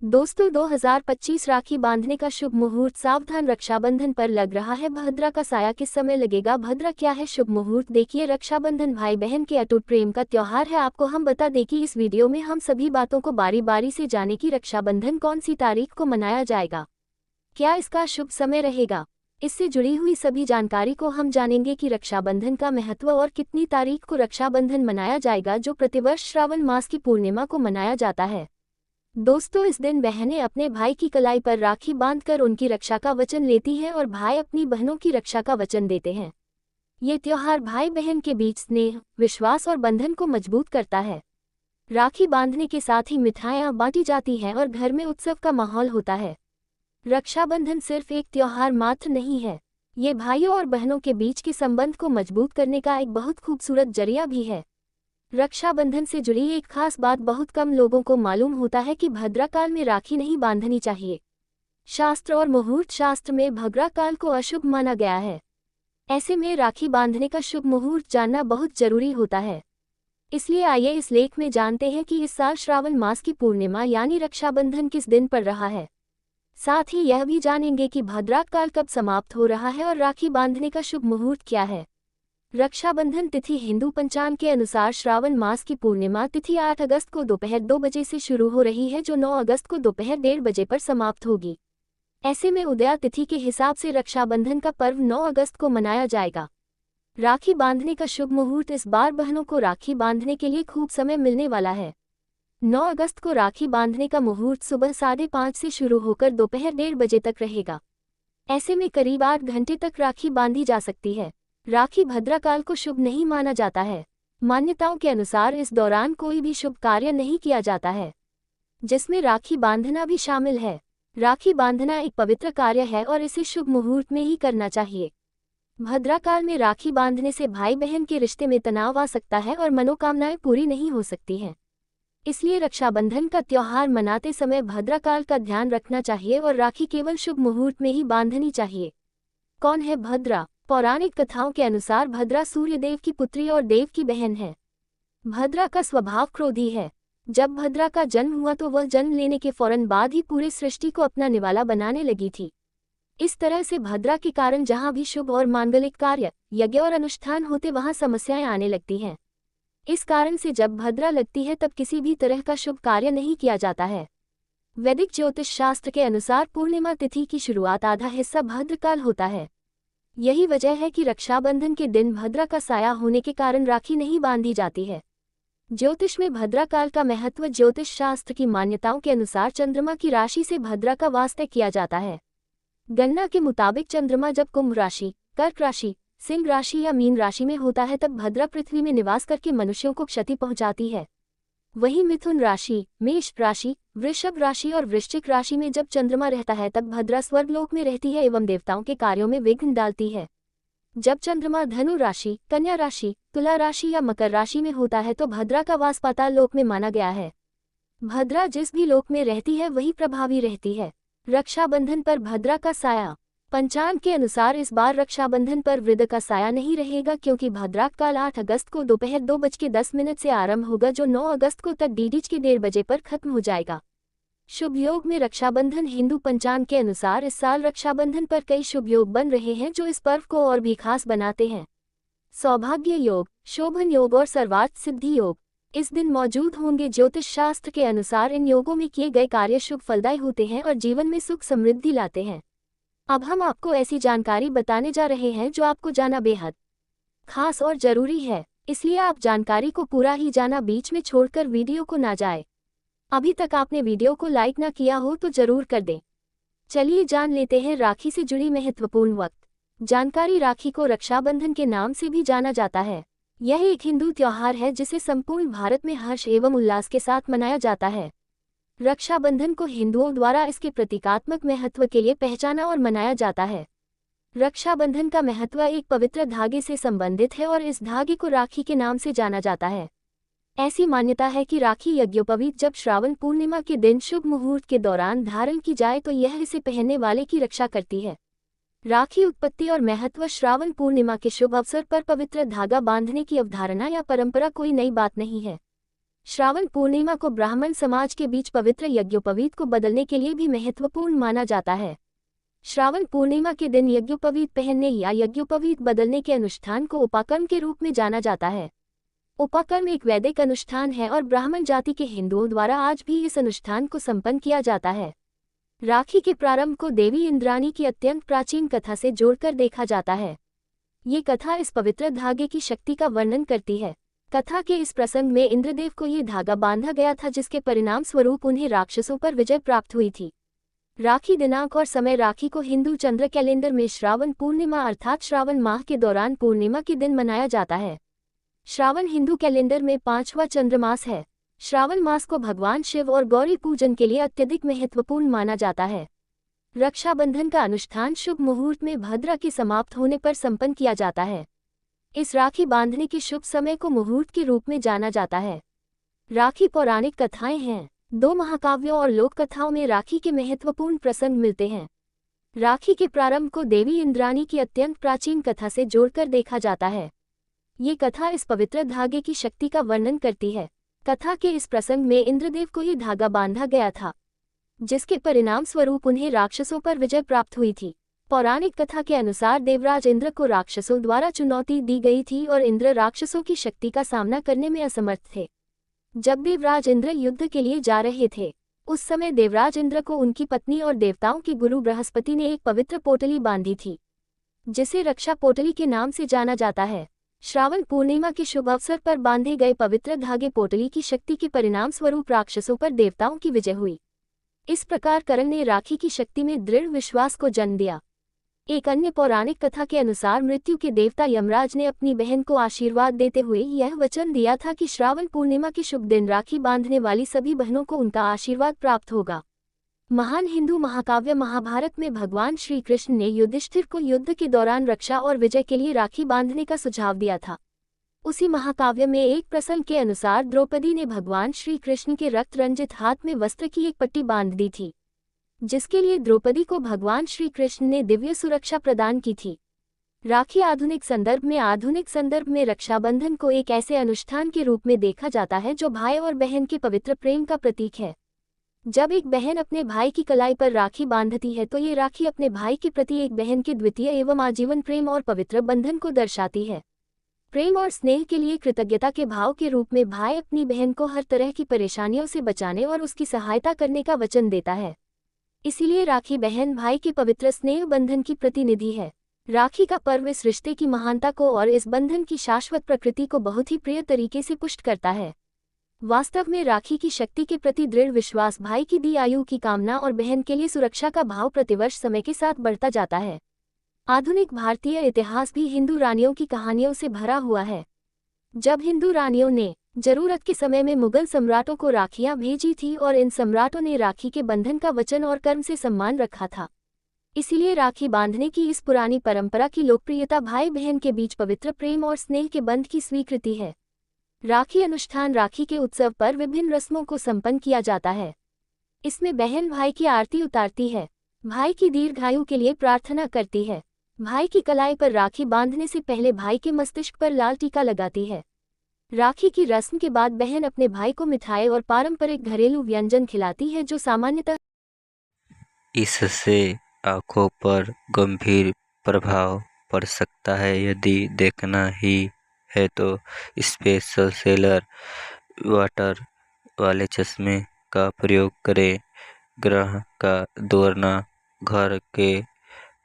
दोस्तों 2025 राखी बांधने का शुभ मुहूर्त सावधान रक्षाबंधन पर लग रहा है। भद्रा का साया किस समय लगेगा? भद्रा क्या है शुभ मुहूर्त? देखिए, रक्षाबंधन भाई बहन के अटूट प्रेम का त्योहार है। आपको हम बता दें कि इस वीडियो में हम सभी बातों को बारी बारी से जाने की रक्षाबंधन कौन सी तारीख को मनाया जाएगा, क्या इसका शुभ समय रहेगा। इससे जुड़ी हुई सभी जानकारी को हम जानेंगे कि रक्षाबंधन का महत्व और कितनी तारीख को रक्षाबंधन मनाया जाएगा, जो प्रतिवर्ष श्रावण मास की पूर्णिमा को मनाया जाता है। दोस्तों, इस दिन बहनें अपने भाई की कलाई पर राखी बांधकर उनकी रक्षा का वचन लेती हैं और भाई अपनी बहनों की रक्षा का वचन देते हैं। ये त्योहार भाई बहन के बीच स्नेह, विश्वास और बंधन को मजबूत करता है। राखी बांधने के साथ ही मिठाइयाँ बांटी जाती हैं और घर में उत्सव का माहौल होता है। रक्षाबंधन सिर्फ एक त्योहार मात्र नहीं है, ये भाइयों और बहनों के बीच के संबंध को मजबूत करने का एक बहुत खूबसूरत जरिया भी है। रक्षाबंधन से जुड़ी एक खास बात बहुत कम लोगों को मालूम होता है कि भद्राकाल में राखी नहीं बांधनी चाहिए। शास्त्र और मुहूर्त शास्त्र में भद्राकाल को अशुभ माना गया है। ऐसे में राखी बांधने का शुभ मुहूर्त जानना बहुत जरूरी होता है। इसलिए आइए इस लेख में जानते हैं कि इस साल श्रावण मास की पूर्णिमा यानी रक्षाबंधन किस दिन पर रहा है। साथ ही यह भी जानेंगे कि भद्राकाल कब समाप्त हो रहा है और राखी बांधने का शुभ मुहूर्त क्या है। रक्षाबंधन तिथि हिंदू पंचांग के अनुसार श्रावण मास की पूर्णिमा तिथि 8 अगस्त को दोपहर 2 बजे से शुरू हो रही है, जो 9 अगस्त को दोपहर 1:30 बजे पर समाप्त होगी। ऐसे में उदया तिथि के हिसाब से रक्षाबंधन का पर्व 9 अगस्त को मनाया जाएगा। राखी बांधने का शुभ मुहूर्त इस बार बहनों को राखी बांधने के लिए खूब समय मिलने वाला है। 9 अगस्त को राखी बांधने का मुहूर्त सुबह 5:30 से शुरू होकर दोपहर 1:30 बजे तक रहेगा। ऐसे में करीब 8 घंटे तक राखी बांधी जा सकती है। राखी भद्राकाल को शुभ नहीं माना जाता है। मान्यताओं के अनुसार इस दौरान कोई भी शुभ कार्य नहीं किया जाता है, जिसमें राखी बांधना भी शामिल है। राखी बांधना एक पवित्र कार्य है और इसे शुभ मुहूर्त में ही करना चाहिए। भद्राकाल में राखी बांधने से भाई बहन के रिश्ते में तनाव आ सकता है और मनोकामनाएं पूरी नहीं हो सकती हैं। इसलिए रक्षाबंधन का त्योहार मनाते समय भद्राकाल का ध्यान रखना चाहिए और राखी केवल शुभ मुहूर्त में ही बांधनी चाहिए। कौन है भद्रा? पौराणिक कथाओं के अनुसार भद्रा सूर्यदेव की पुत्री और देव की बहन है। भद्रा का स्वभाव क्रोधी है। जब भद्रा का जन्म हुआ तो वह जन्म लेने के फौरन बाद ही पूरी सृष्टि को अपना निवाला बनाने लगी थी। इस तरह से भद्रा के कारण जहां भी शुभ और मांगलिक कार्य, यज्ञ और अनुष्ठान होते वहां समस्याएं आने लगती हैं। इस कारण से जब भद्रा लगती है तब किसी भी तरह का शुभ कार्य नहीं किया जाता है। वैदिक ज्योतिष शास्त्र के अनुसार पूर्णिमा तिथि की शुरुआत आधा हिस्सा भद्रकाल होता है। यही वजह है कि रक्षाबंधन के दिन भद्रा का साया होने के कारण राखी नहीं बांधी जाती है। ज्योतिष में भद्राकाल का महत्व ज्योतिष शास्त्र की मान्यताओं के अनुसार चंद्रमा की राशि से भद्रा का वास्ता किया जाता है। गणना के मुताबिक चंद्रमा जब कुंभ राशि, कर्क राशि, सिंह राशि या मीन राशि में होता है तब भद्रा पृथ्वी में निवास करके मनुष्यों को क्षति पहुंचाती है। वहीं मिथुन राशि, मेष राशि, वृषभ राशि और वृश्चिक राशि में जब चंद्रमा रहता है तब भद्रा स्वर्गलोक में रहती है एवं देवताओं के कार्यों में विघ्न डालती है। जब चंद्रमा धनु राशि, कन्या राशि, तुला राशि या मकर राशि में होता है तो भद्रा का वास पाताल लोक में माना गया है। भद्रा जिस भी लोक में रहती है वही प्रभावी रहती है। रक्षाबंधन पर भद्रा का साया। पंचांग के अनुसार इस बार रक्षाबंधन पर वृद्ध का साया नहीं रहेगा, क्योंकि भद्राकाल 8 अगस्त को दोपहर 2:10 से आरंभ होगा, जो 9 अगस्त को तक डीडीच के 1:30 बजे पर खत्म हो जाएगा। शुभ योग में रक्षाबंधन हिंदू पंचांग के अनुसार इस साल रक्षाबंधन पर कई शुभ योग बन रहे हैं, जो इस पर्व को और भी खास बनाते हैं। सौभाग्य योग, शोभन योग और सर्वार्थ सिद्धि योग इस दिन मौजूद होंगे। ज्योतिष शास्त्र के अनुसार इन योगों में किए गए कार्य शुभ फलदायी होते हैं और जीवन में सुख समृद्धि लाते हैं। अब हम आपको ऐसी जानकारी बताने जा रहे हैं जो आपको जाना बेहद खास और जरूरी है, इसलिए आप जानकारी को पूरा ही जाना, बीच में छोड़कर वीडियो को ना जाए। अभी तक आपने वीडियो को लाइक ना किया हो तो जरूर कर दें। चलिए जान लेते हैं राखी से जुड़ी महत्वपूर्ण वक्त जानकारी। राखी को रक्षाबंधन के नाम से भी जाना जाता है। यह एक हिंदू त्योहार है जिसे संपूर्ण भारत में हर्ष एवं उल्लास के साथ मनाया जाता है। रक्षाबंधन को हिंदुओं द्वारा इसके प्रतीकात्मक महत्व के लिए पहचाना और मनाया जाता है। रक्षाबंधन का महत्व एक पवित्र धागे से संबंधित है और इस धागे को राखी के नाम से जाना जाता है। ऐसी मान्यता है कि राखी यज्ञोपवीत जब श्रावण पूर्णिमा के दिन शुभ मुहूर्त के दौरान धारण की जाए तो यह इसे पहनने वाले की रक्षा करती है। राखी उत्पत्ति और महत्व। श्रावण पूर्णिमा के शुभ अवसर पर पवित्र धागा बांधने की अवधारणा या परंपरा कोई नई बात नहीं है। श्रावण पूर्णिमा को ब्राह्मण समाज के बीच पवित्र यज्ञोपवीत को बदलने के लिए भी महत्वपूर्ण माना जाता है। श्रावण पूर्णिमा के दिन यज्ञोपवीत पहनने या यज्ञोपवीत बदलने के अनुष्ठान को उपाकर्म के रूप में जाना जाता है। उपाकर्म एक वैदिक अनुष्ठान है और ब्राह्मण जाति के हिंदुओं द्वारा आज भी इस अनुष्ठान को संपन्न किया जाता है। राखी के प्रारंभ को देवी इंद्राणी की अत्यंत प्राचीन कथा से जोड़कर देखा जाता है। ये कथा इस पवित्र धागे की शक्ति का वर्णन करती है। कथा के इस प्रसंग में इंद्रदेव को ये धागा बांधा गया था, जिसके परिणाम स्वरूप उन्हें राक्षसों पर विजय प्राप्त हुई थी। राखी दिनांक और समय राखी को हिंदू चंद्र कैलेंडर में श्रावण पूर्णिमा अर्थात श्रावण माह के दौरान पूर्णिमा के दिन मनाया जाता है। श्रावण हिंदू कैलेंडर में 5वां चंद्रमास है। श्रावण मास को भगवान शिव और गौरी पूजन के लिए अत्यधिक महत्वपूर्ण माना जाता है। रक्षाबंधन का अनुष्ठान शुभ मुहूर्त में भद्रा के समाप्त होने पर संपन्न किया जाता है। इस राखी बांधने के शुभ समय को मुहूर्त के रूप में जाना जाता है। राखी पौराणिक कथाएं हैं। 2 महाकाव्यों और लोक कथाओं में राखी के महत्वपूर्ण प्रसंग मिलते हैं। राखी के प्रारंभ को देवी इंद्राणी की अत्यंत प्राचीन कथा से जोड़कर देखा जाता है। ये कथा इस पवित्र धागे की शक्ति का वर्णन करती है। कथा के इस प्रसंग में इंद्रदेव को ये धागा बांधा गया था, जिसके परिणाम स्वरूप उन्हें राक्षसों पर विजय प्राप्त हुई थी। पौराणिक कथा के अनुसार देवराज इंद्र को राक्षसों द्वारा चुनौती दी गई थी और इंद्र राक्षसों की शक्ति का सामना करने में असमर्थ थे। जब देवराज इंद्र युद्ध के लिए जा रहे थे, उस समय देवराज इंद्र को उनकी पत्नी और देवताओं के गुरु बृहस्पति ने एक पवित्र पोटली बांधी थी, जिसे रक्षा पोटली के नाम से जाना जाता है। श्रावण पूर्णिमा के शुभ अवसर पर बांधे गए पवित्र धागे पोटली की शक्ति के परिणाम स्वरूप राक्षसों पर देवताओं की विजय हुई। इस प्रकार करण ने राखी की शक्ति में दृढ़ विश्वास को जन्म दिया। एक अन्य पौराणिक कथा के अनुसार मृत्यु के देवता यमराज ने अपनी बहन को आशीर्वाद देते हुए यह वचन दिया था कि श्रावण पूर्णिमा के शुभ दिन राखी बांधने वाली सभी बहनों को उनका आशीर्वाद प्राप्त होगा। महान हिंदू महाकाव्य महाभारत में भगवान श्री कृष्ण ने युधिष्ठिर को युद्ध के दौरान रक्षा और विजय के लिए राखी बांधने का सुझाव दिया था। उसी महाकाव्य में एक प्रसंग के अनुसार द्रौपदी ने भगवान श्री कृष्ण के रक्त रंजित हाथ में वस्त्र की एक पट्टी बांध दी थी, जिसके लिए द्रौपदी को भगवान श्री कृष्ण ने दिव्य सुरक्षा प्रदान की थी। राखी आधुनिक संदर्भ में रक्षाबंधन को एक ऐसे अनुष्ठान के रूप में देखा जाता है जो भाई और बहन के पवित्र प्रेम का प्रतीक है। जब एक बहन अपने भाई की कलाई पर राखी बांधती है तो ये राखी अपने भाई के प्रति एक बहन के द्वितीय एवं आजीवन प्रेम और पवित्र बंधन को दर्शाती है। प्रेम और स्नेह के लिए कृतज्ञता के भाव के रूप में भाई अपनी बहन को हर तरह की परेशानियों से बचाने और उसकी सहायता करने का वचन देता है। इसीलिए राखी बहन भाई के पवित्र स्नेह बंधन की प्रतिनिधि है। राखी का पर्व इस रिश्ते की महानता को और इस बंधन की शाश्वत प्रकृति को बहुत ही प्रिय तरीके से पुष्ट करता है। वास्तव में राखी की शक्ति के प्रति दृढ़ विश्वास, भाई की दी आयु की कामना और बहन के लिए सुरक्षा का भाव प्रतिवर्ष समय के साथ बढ़ता जाता है। आधुनिक भारतीय इतिहास भी हिंदू रानियों की कहानियों से भरा हुआ है। जब हिंदू रानियों ने जरूरत के समय में मुगल सम्राटों को राखियां भेजी थी और इन सम्राटों ने राखी के बंधन का वचन और कर्म से सम्मान रखा था। इसीलिए राखी बांधने की इस पुरानी परंपरा की लोकप्रियता भाई बहन के बीच पवित्र प्रेम और स्नेह के बंध की स्वीकृति है। राखी अनुष्ठान राखी के उत्सव पर विभिन्न रस्मों को संपन्न किया जाता है। इसमें बहन भाई की आरती उतारती है, भाई की दीर्घायु के लिए प्रार्थना करती है। भाई की कलाई पर राखी बांधने से पहले भाई के मस्तिष्क पर लाल टीका लगाती है। राखी की रस्म के बाद बहन अपने भाई को मिठाई और पारंपरिक घरेलू व्यंजन खिलाती है, जो सामान्यतः इससे आंखों पर गंभीर प्रभाव पड़ सकता है। यदि देखना ही है तो स्पेशल सेलर वाटर वाले चश्मे का प्रयोग करें। ग्रह का दौरना, घर के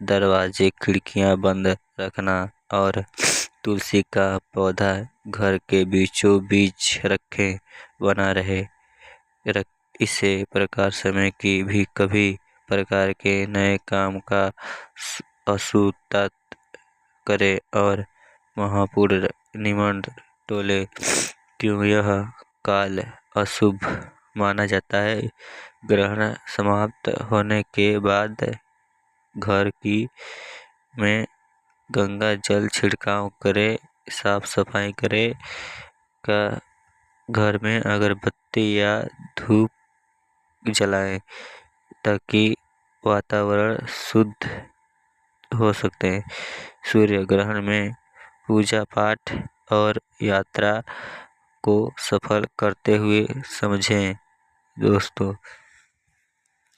दरवाजे खिड़कियां बंद रखना और तुलसी का पौधा घर के बीचों बीच रखें, बना रहे। इसे प्रकार समय की भी कभी प्रकार के नए काम का अशुद्धता करे और महापूर्णिमा टोले। क्यों यह काल अशुभ माना जाता है? ग्रहण समाप्त होने के बाद घर की में गंगा जल छिड़काव करे, साफ सफाई करे का घर में अगरबत्ती या धूप जलाएं ताकि वातावरण शुद्ध हो सकते हैं। सूर्य ग्रहण में पूजा पाठ और यात्रा को सफल करते हुए समझें। दोस्तों,